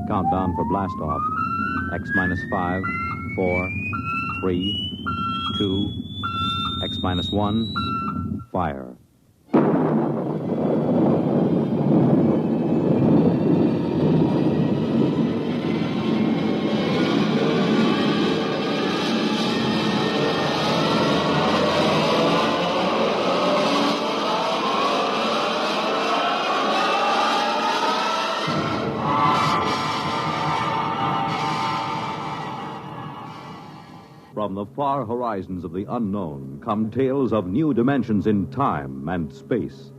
countdown for blastoff. X minus 5, 4, 3, 2, X minus 1, fire. From the far horizons of the unknown come tales of new dimensions in time and space.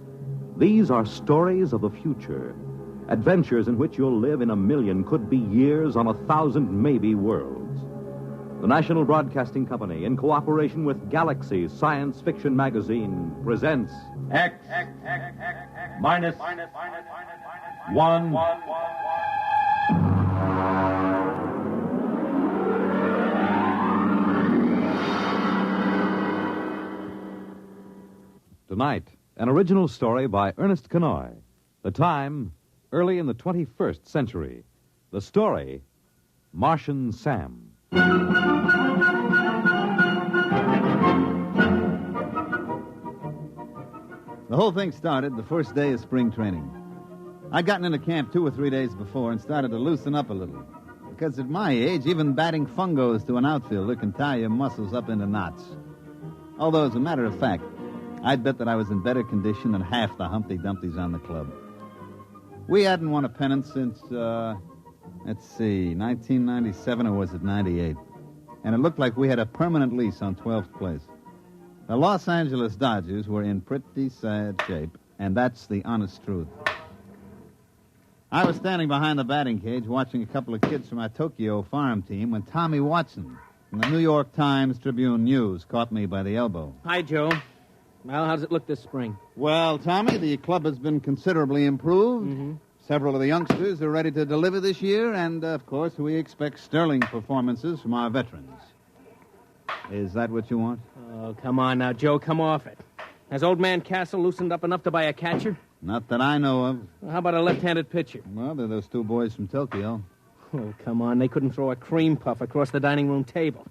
These are stories of the future, adventures in which you'll live in a million, could be years, on 1,000 maybe worlds. The National Broadcasting Company, in cooperation with Galaxy Science Fiction Magazine, presents X minus 1. Tonight, an original story by Ernest Kenoy. The time, early in the 21st century. The story, Martian Sam. The whole thing started the first day of spring training. I'd gotten into camp 2 or 3 days before and started to loosen up a little. Because at my age, even batting fungos to an outfielder can tie your muscles up into knots. Although, as a matter of fact, I'd bet that I was in better condition than half the Humpty Dumptys on the club. We hadn't won a pennant since, 1997, or was it 98? And it looked like we had a permanent lease on 12th place. The Los Angeles Dodgers were in pretty sad shape, and that's the honest truth. I was standing behind the batting cage watching a couple of kids from our Tokyo farm team when Tommy Watson from the New York Times Tribune News caught me by the elbow. Hi, Joe. Well, how does it look this spring? Well, Tommy, the club has been considerably improved. Mm-hmm. Several of the youngsters are ready to deliver this year, and, of course, we expect sterling performances from our veterans. Is that what you want? Oh, come on now, Joe, come off it. Has old man Castle loosened up enough to buy a catcher? Not that I know of. Well, how about a left-handed pitcher? Well, they're those 2 boys from Tokyo. Oh, come on, they couldn't throw a cream puff across the dining room table.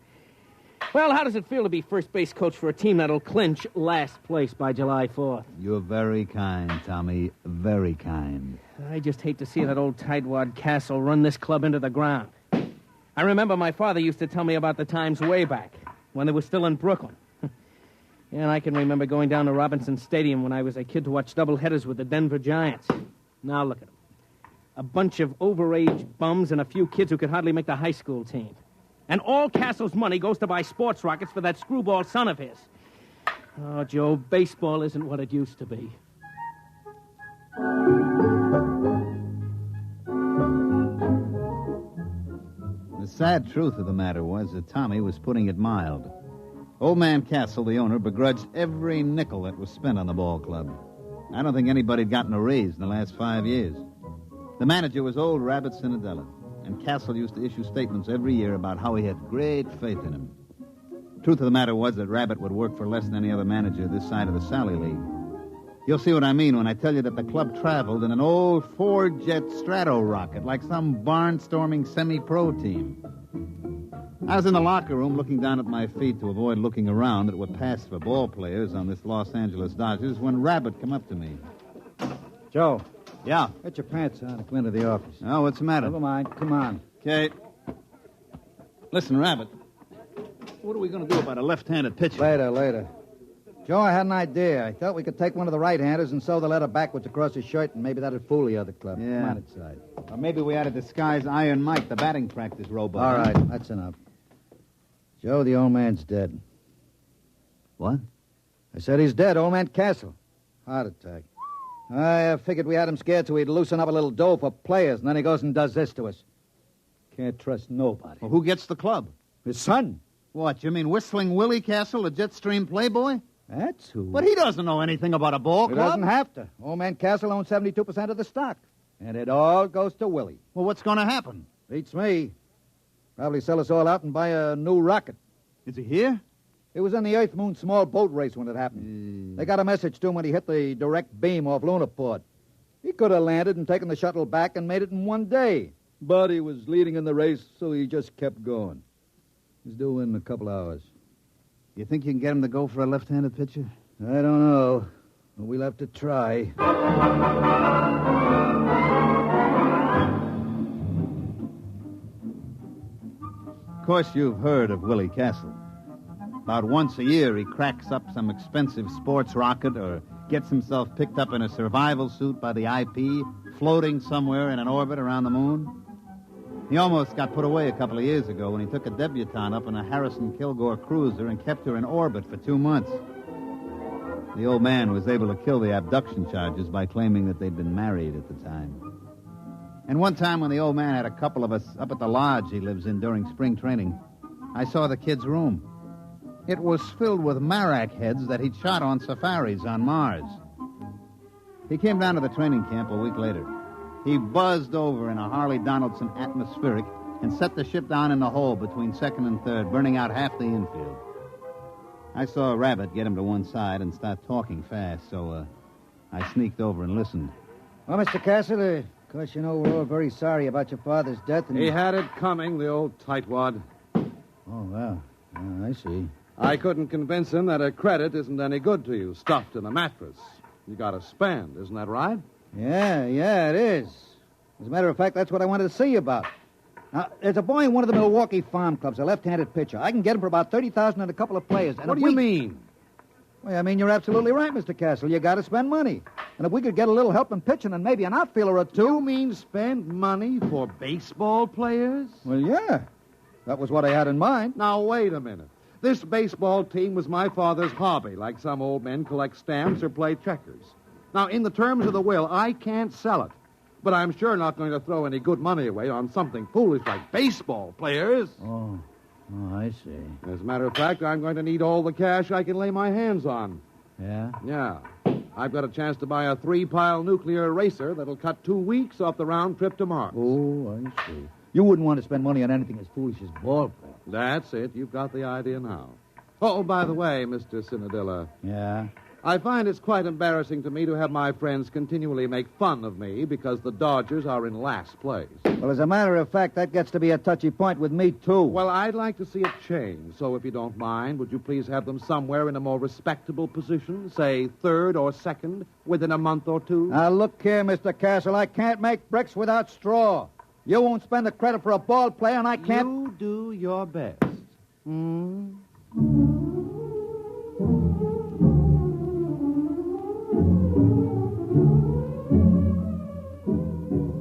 Well, how does it feel to be first base coach for a team that'll clinch last place by July 4th? You're very kind, Tommy. Very kind. I just hate to see that old tightwad Castle run this club into the ground. I remember my father used to tell me about the times way back, when they were still in Brooklyn. And I can remember going down to Robinson Stadium when I was a kid to watch doubleheaders with the Denver Giants. Now look at them. A bunch of overage bums and a few kids who could hardly make the high school team. And all Castle's money goes to buy sports rockets for that screwball son of his. Oh, Joe, baseball isn't what it used to be. The sad truth of the matter was that Tommy was putting it mild. Old man Castle, the owner, begrudged every nickel that was spent on the ball club. I don't think anybody had gotten a raise in the last 5 years. The manager was old Rabbit Cinderella, and Castle used to issue statements every year about how he had great faith in him. Truth of the matter was that Rabbit would work for less than any other manager this side of the Sally League. You'll see what I mean when I tell you that the club traveled in an old four-jet Strato rocket like some barnstorming semi-pro team. I was in the locker room looking down at my feet to avoid looking around that were passed for ball players on this Los Angeles Dodgers when Rabbit come up to me. Joe. Yeah? Get your pants on and come into the office. Oh, what's the matter? Never mind. Come on. Okay. Listen, Rabbit, what are we going to do about a left-handed pitcher? Later. Joe, I had an idea. I thought we could take one of the right-handers and sew the letter backwards across his shirt, and maybe that'd fool the other club. Yeah. Come on inside. Or maybe we ought to disguise Iron Mike, the batting practice robot. All right, that's enough. Joe, the old man's dead. What? I said he's dead, old man Castle. Heart attack. I figured we had him scared so he'd loosen up a little dough for players, and then he goes and does this to us. Can't trust nobody. Well, who gets the club? His son. What, you mean Whistling Willie Castle, the Jetstream playboy? That's who. But he doesn't know anything about a ball He club. doesn't have to. Old man Castle owns 72% of the stock. And it all goes to Willie. Well, what's going to happen? Beats me. Probably sell us all out and buy a new rocket. Is he here? It was in the Earth-Moon small boat race when it happened. They got a message to him when he hit the direct beam off Lunaport. He could have landed and taken the shuttle back and made it in one day. But he was leading in the race, so he just kept going. He's due in a couple hours. You think you can get him to go for a left-handed pitcher? I don't know. We'll have to try. Of course, you've heard of Willie Castle. About once a year, he cracks up some expensive sports rocket or gets himself picked up in a survival suit by the IP, floating somewhere in an orbit around the moon. He almost got put away a couple of years ago when he took a debutante up in a Harrison Kilgore cruiser and kept her in orbit for 2 months. The old man was able to kill the abduction charges by claiming that they'd been married at the time. And one time when the old man had a couple of us up at the lodge he lives in during spring training, I saw the kid's room. It was filled with marak heads that he'd shot on safaris on Mars. He came down to the training camp a week later. He buzzed over in a Harley Donaldson atmospheric and set the ship down in the hole between second and third, burning out half the infield. I saw Rabbit get him to one side and start talking fast, so I sneaked over and listened. Well, Mr. Castle, of course, you know we're all very sorry about your father's death. And He had it coming, the old tightwad. Oh, well, I see. I couldn't convince him that a credit isn't any good to you, stuffed in a mattress. You got to spend, isn't that right? Yeah, it is. As a matter of fact, that's what I wanted to see you about. Now, there's a boy in one of the Milwaukee farm clubs, a left-handed pitcher. I can get him for about $30,000 and a couple of players. And What do you mean? Well, I mean, you're absolutely right, Mr. Castle. You got to spend money. And if we could get a little help in pitching and maybe an outfielder or two... You mean spend money for baseball players? Well, yeah. That was what I had in mind. Now, wait a minute. This baseball team was my father's hobby, like some old men collect stamps or play checkers. Now, in the terms of the will, I can't sell it. But I'm sure not going to throw any good money away on something foolish like baseball players. Oh, I see. As a matter of fact, I'm going to need all the cash I can lay my hands on. Yeah? Yeah. I've got a chance to buy a 3-pile nuclear eraser that'll cut 2 weeks off the round trip to Mars. Oh, I see. You wouldn't want to spend money on anything as foolish as ball play. That's it. You've got the idea now. Oh, by the way, Mr. Cinadilla, Yeah? I find it's quite embarrassing to me to have my friends continually make fun of me because the Dodgers are in last place. Well, as a matter of fact, that gets to be a touchy point with me, too. Well, I'd like to see it change. So if you don't mind, would you please have them somewhere in a more respectable position, say third or second, within a month or two? Now, look here, Mr. Castle. I can't make bricks without straw. You won't spend the credit for a ball player, and I can't... You do your best.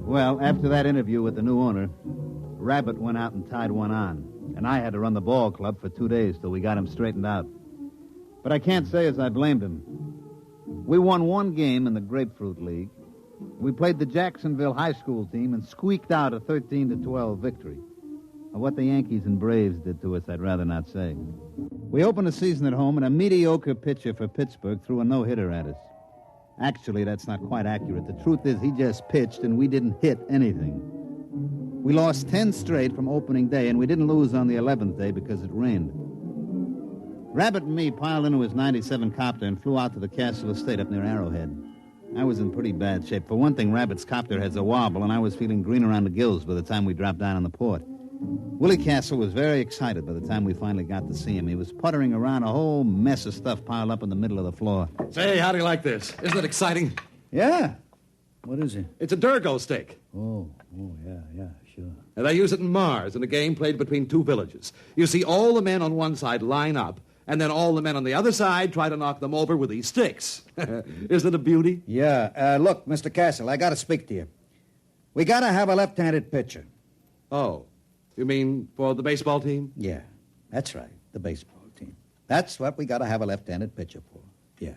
Well, after that interview with the new owner, Rabbit went out and tied one on, and I had to run the ball club for 2 days till we got him straightened out. But I can't say as I blamed him. We won one game in the Grapefruit League. We played the Jacksonville high school team and squeaked out a 13-12 victory. What the Yankees and Braves did to us, I'd rather not say. We opened the season at home, and a mediocre pitcher for Pittsburgh threw a no-hitter at us. Actually, that's not quite accurate. The truth is he just pitched, and we didn't hit anything. We lost 10 straight from opening day, and we didn't lose on the 11th day because it rained. Rabbit and me piled into his 97 copter and flew out to the Castle Estate up near Arrowhead. I was in pretty bad shape. For one thing, Rabbit's copter has a wobble, and I was feeling green around the gills by the time we dropped down on the port. Willie Castle was very excited by the time we finally got to see him. He was puttering around a whole mess of stuff piled up in the middle of the floor. Say, how do you like this? Isn't it exciting? Yeah? What is it? It's a Durgo steak. Oh, yeah, sure. And they use it in Mars in a game played between two villages. You see, all the men on one side line up, and then all the men on the other side try to knock them over with these sticks. Isn't it a beauty? Yeah, look, Mr. Castle, I got to speak to you. We got to have a left-handed pitcher. Oh, you mean for the baseball team? Yeah, that's right, the baseball team. That's what we got to have a left-handed pitcher for. Yeah.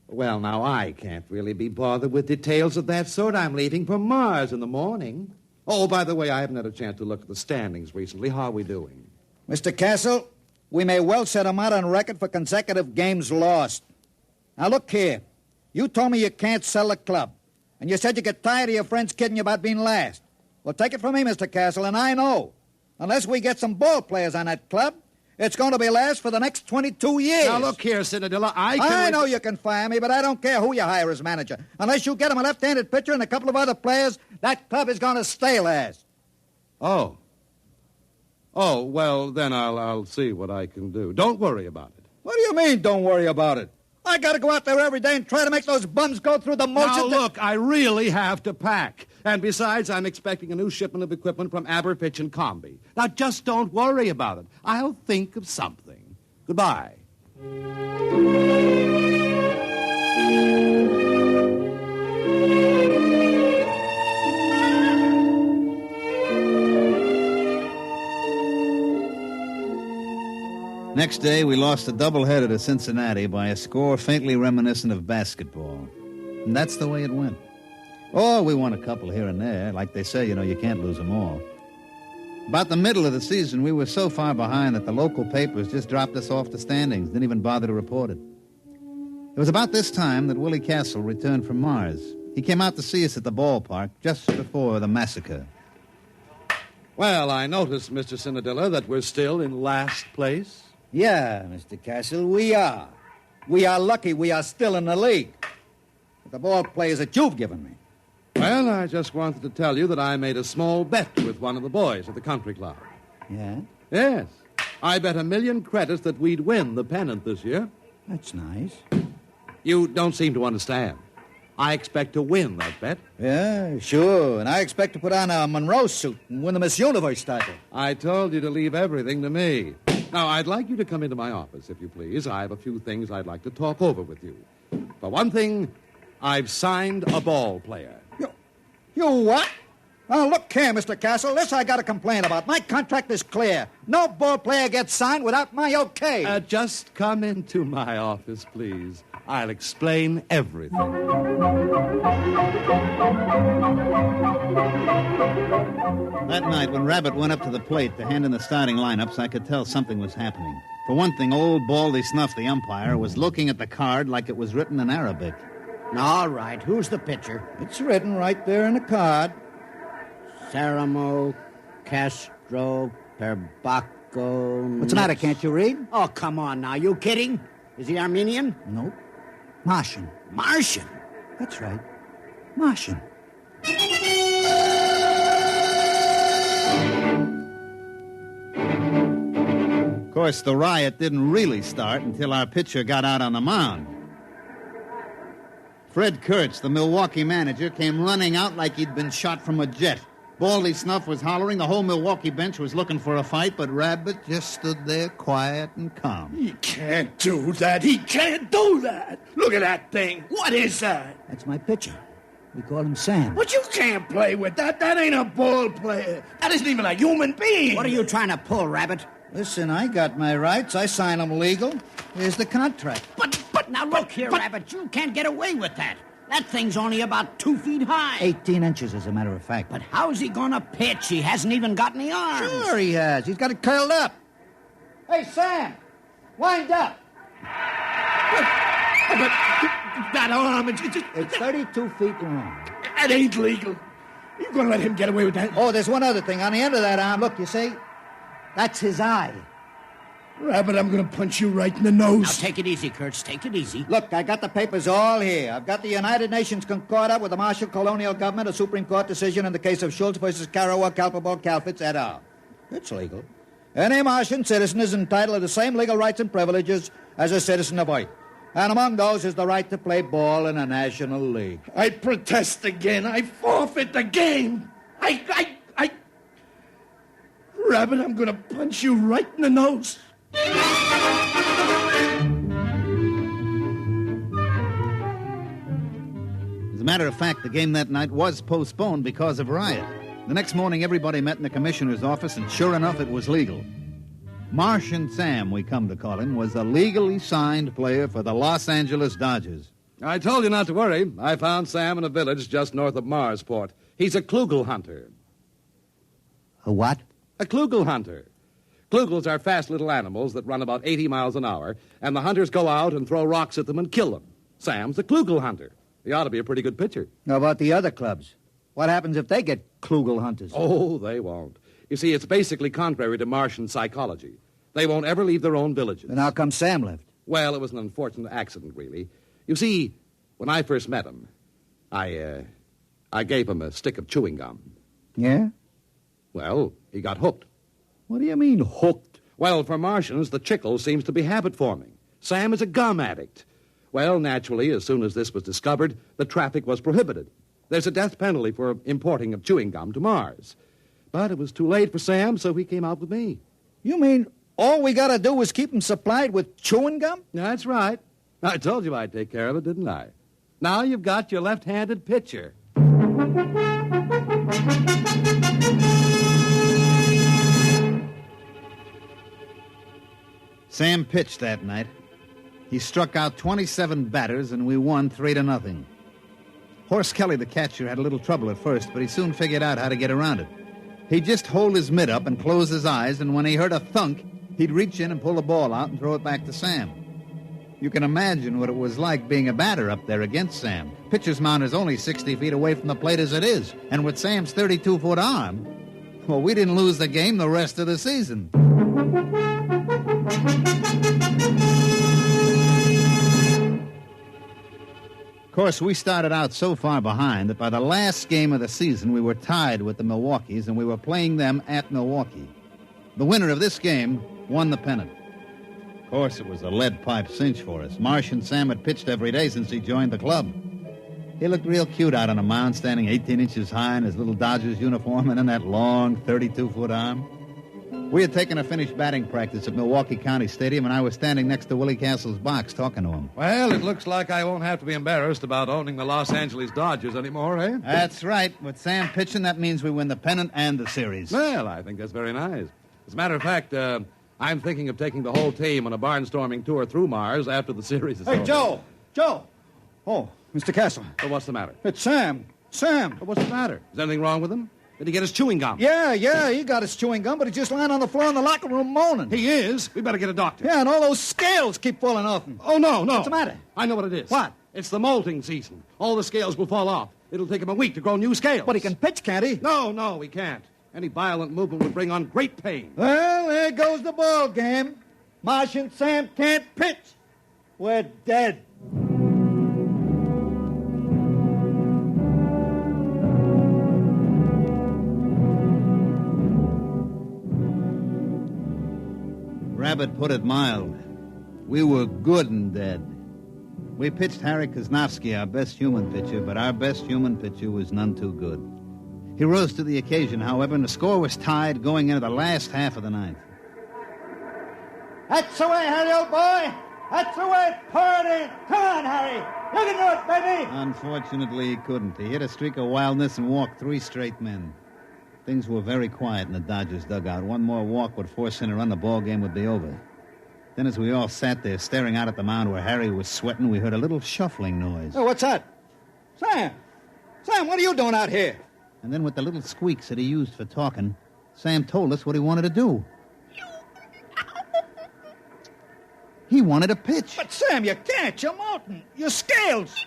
Well, now, I can't really be bothered with details of that sort. I'm leaving for Mars in the morning. Oh, by the way, I haven't had a chance to look at the standings recently. How are we doing? Mr. Castle, we may well set him out on record for consecutive games lost. Now, look here. You told me you can't sell the club. And you said you get tired of your friends kidding you about being last. Well, take it from me, Mr. Castle, and I know. Unless we get some ball players on that club, it's going to be last for the next 22 years. Now, look here, Cinadilla, I know you can fire me, but I don't care who you hire as manager. Unless you get him a left-handed pitcher and a couple of other players, that club is going to stay last. Oh. Oh, well, then I'll see what I can do. Don't worry about it. What do you mean, don't worry about it? I got to go out there every day and try to make those bums go through the motions. Now, look, I really have to pack. And besides, I'm expecting a new shipment of equipment from Aberfitch and Comby. Now, just don't worry about it. I'll think of something. Goodbye. Next day, we lost a doubleheader to Cincinnati by a score faintly reminiscent of basketball. And that's the way it went. Oh, we won a couple here and there. Like they say, you can't lose them all. About the middle of the season, we were so far behind that the local papers just dropped us off the standings, didn't even bother to report it. It was about this time that Willie Castle returned from Mars. He came out to see us at the ballpark just before the massacre. Well, I notice, Mr. Cinadilla, that we're still in last place. Yeah, Mr. Castle, we are. We are lucky we are still in the league. With the ball players that you've given me. Well, I just wanted to tell you that I made a small bet with one of the boys at the country club. Yeah? Yes. I bet 1,000,000 credits that we'd win the pennant this year. That's nice. You don't seem to understand. I expect to win that bet. Yeah, sure. And I expect to put on a Monroe suit and win the Miss Universe title. I told you to leave everything to me. Now, I'd like you to come into my office, if you please. I have a few things I'd like to talk over with you. For one thing, I've signed a ball player. You what? Oh, look here, Mr. Castle. This I got to complain about. My contract is clear. No ball player gets signed without my okay. Just come into my office, please. I'll explain everything. That night, when Rabbit went up to the plate to hand in the starting lineups, I could tell something was happening. For one thing, old Baldy Snuff, the umpire, was looking at the card like it was written in Arabic. All right, who's the pitcher? It's written right there in the card. Saramo Castro Perbaco. What's the matter? Can't you read? Oh, come on now. You kidding? Is he Armenian? Nope. Martian. Martian? That's right. Martian. Of course, the riot didn't really start until our pitcher got out on the mound. Fred Kurtz, the Milwaukee manager, came running out like he'd been shot from a jet. Baldy Snuff was hollering. The whole Milwaukee bench was looking for a fight, but Rabbit just stood there quiet and calm. He can't do that. He can't do that. Look at that thing. What is that? That's my pitcher. We call him Sam. But you can't play with that. That ain't a ball player. That isn't even a human being. What are you trying to pull, Rabbit? Listen, I got my rights. I sign them legal. Here's the contract. But now look here, Rabbit. You can't get away with that. That thing's only about 2 feet high. 18 inches, as a matter of fact. But how's he gonna pitch? He hasn't even got any arms. Sure he has. He's got it curled up. Hey, Sam, wind up. But that arm, it's 32 feet long. That ain't legal. You gonna let him get away with that? Oh, there's one other thing. On the end of that arm, look, you see? That's his eye. Rabbit, I'm gonna punch you right in the nose. Now take it easy, Kurtz. Take it easy. Look, I got the papers all here. I've got the United Nations Concordat with the Marshall Colonial Government, a Supreme Court decision in the case of Schultz versus Karawa, Kalpabal, Kalfitz, et al. It's legal. Any Martian citizen is entitled to the same legal rights and privileges as a citizen of Earth. And among those is the right to play ball in a national league. I protest again. I forfeit the game. Rabbit, I'm gonna punch you right in the nose. As a matter of fact, the game that night was postponed because of riot. The next morning, everybody met in the commissioner's office, and sure enough, it was legal. Martian Sam, we come to call him, was a legally signed player for the Los Angeles Dodgers. I told you not to worry. I found Sam in a village just north of Marsport. He's a klugel hunter. A what? A klugel hunter. Klugels are fast little animals that run about 80 miles an hour, and the hunters go out and throw rocks at them and kill them. Sam's a klugel hunter. He ought to be a pretty good pitcher. How about the other clubs? What happens if they get klugel hunters? Oh, they won't. You see, it's basically contrary to Martian psychology. They won't ever leave their own villages. Then how come Sam left? Well, it was an unfortunate accident, really. You see, when I first met him, I gave him a stick of chewing gum. Yeah? Well, he got hooked. What do you mean, hooked? Well, for Martians, the chicle seems to be habit-forming. Sam is a gum addict. Well, naturally, as soon as this was discovered, the traffic was prohibited. There's a death penalty for importing of chewing gum to Mars. But it was too late for Sam, so he came out with me. You mean all we gotta do is keep him supplied with chewing gum? That's right. I told you I'd take care of it, didn't I? Now you've got your left-handed pitcher. Sam pitched that night. He struck out 27 batters, and we won 3-0. Horace Kelly, the catcher, had a little trouble at first, but he soon figured out how to get around it. He'd just hold his mitt up and close his eyes, and when he heard a thunk, he'd reach in and pull the ball out and throw it back to Sam. You can imagine what it was like being a batter up there against Sam. Pitcher's mound is only 60 feet away from the plate as it is, and with Sam's 32-foot arm, well, we didn't lose the game the rest of the season. Of course, we started out so far behind that by the last game of the season, we were tied with the Milwaukees, and we were playing them at Milwaukee. The winner of this game won the pennant. Of course, it was a lead-pipe cinch for us. Martian Sam had pitched every day since he joined the club. He looked real cute out on the mound, standing 18 inches high in his little Dodgers uniform and in that long 32-foot arm. We had taken a finished batting practice at Milwaukee County Stadium, and I was standing next to Willie Castle's box talking to him. Well, it looks like I won't have to be embarrassed about owning the Los Angeles Dodgers anymore, eh? That's right. With Sam pitching, that means we win the pennant and the series. Well, I think that's very nice. As a matter of fact, I'm thinking of taking the whole team on a barnstorming tour through Mars after the series is over. Hey, Joe! Joe! Oh, Mr. Castle. Well, what's the matter? It's Sam. Sam! Well, what's the matter? Is anything wrong with him? Did he get his chewing gum? Yeah, he got his chewing gum, but he's just lying on the floor in the locker room moaning. He is? We better get a doctor. Yeah, and all those scales keep falling off him. Oh, no. What's the matter? I know what it is. What? It's the molting season. All the scales will fall off. It'll take him a week to grow new scales. But he can pitch, can't he? No, he can't. Any violent movement would bring on great pain. Well, there goes the ball game. Martian Sam can't pitch. We're dead. Rabbit put it mild. We were good and dead. We pitched Harry Kosnowski, our best human pitcher, but our best human pitcher was none too good. He rose to the occasion, however, and the score was tied going into the last half of the ninth. That's the way, Harry, old boy. That's the way. Pour it in. Come on, Harry. You can do it, baby. Unfortunately, he couldn't. He hit a streak of wildness and walked 3 straight men. Things were very quiet in the Dodgers' dugout. One more walk would force in a run, the ball game would be over. Then as we all sat there staring out at the mound where Harry was sweating, we heard a little shuffling noise. Oh, what's that? Sam! Sam, what are you doing out here? And then with the little squeaks that he used for talking, Sam told us what he wanted to do. He wanted to pitch. But, Sam, you can't. You're molten. Your scales.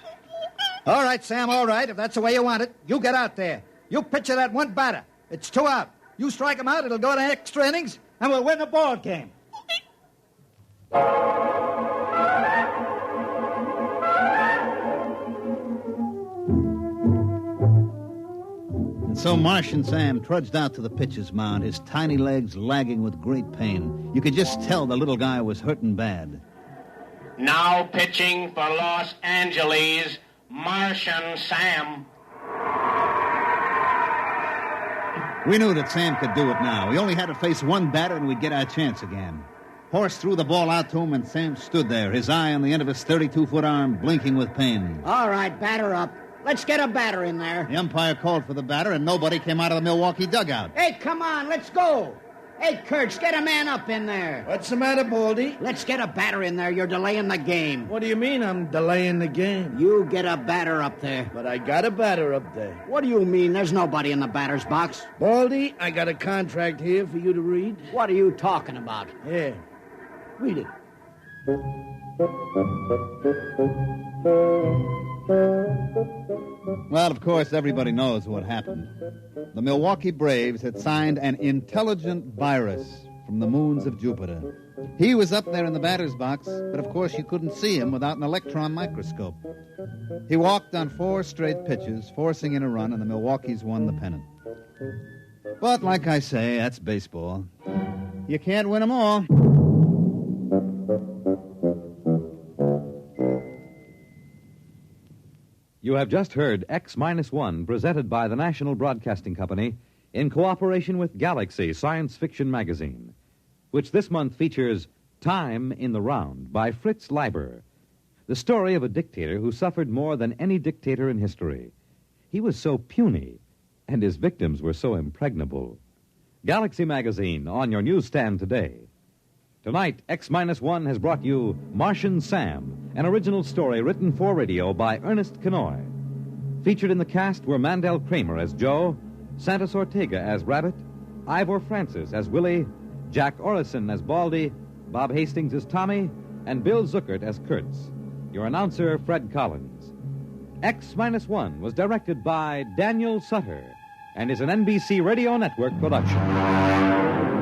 All right, Sam, all right. If that's the way you want it, you get out there. You pitch that one batter. It's 2 out. You strike him out, it'll go to extra innings, and we'll win the ball game. And so Martian Sam trudged out to the pitcher's mound, his tiny legs lagging with great pain. You could just tell the little guy was hurting bad. Now pitching for Los Angeles, Martian Sam. We knew that Sam could do it now. We only had to face one batter and we'd get our chance again. Horace threw the ball out to him, and Sam stood there, his eye on the end of his 32-foot arm, blinking with pain. All right, batter up. Let's get a batter in there. The umpire called for the batter, and nobody came out of the Milwaukee dugout. Hey, come on, let's go. Hey, Kurtz, get a man up in there. What's the matter, Baldy? Let's get a batter in there. You're delaying the game. What do you mean I'm delaying the game? You get a batter up there. But I got a batter up there. What do you mean? There's nobody in the batter's box. Baldy, I got a contract here for you to read. What are you talking about? Here. Read it. Well, of course, everybody knows what happened. The Milwaukee Braves had signed an intelligent virus from the moons of Jupiter. He was up there in the batter's box, but of course you couldn't see him without an electron microscope. He walked on 4 straight pitches, forcing in a run, and the Milwaukees won the pennant. But like I say, that's baseball. You can't win them all. You have just heard X-1, presented by the National Broadcasting Company in cooperation with Galaxy Science Fiction Magazine, which this month features Time in the Round by Fritz Leiber, the story of a dictator who suffered more than any dictator in history. He was so puny, and his victims were so impregnable. Galaxy Magazine on your newsstand today. Tonight, X-1 has brought you Martian Sam, an original story written for radio by Ernest Kenoy. Featured in the cast were Mandel Kramer as Joe, Santos Ortega as Rabbit, Ivor Francis as Willie, Jack Orrison as Baldy, Bob Hastings as Tommy, and Bill Zuckert as Kurtz. Your announcer, Fred Collins. X-1 was directed by Daniel Sutter and is an NBC Radio Network production.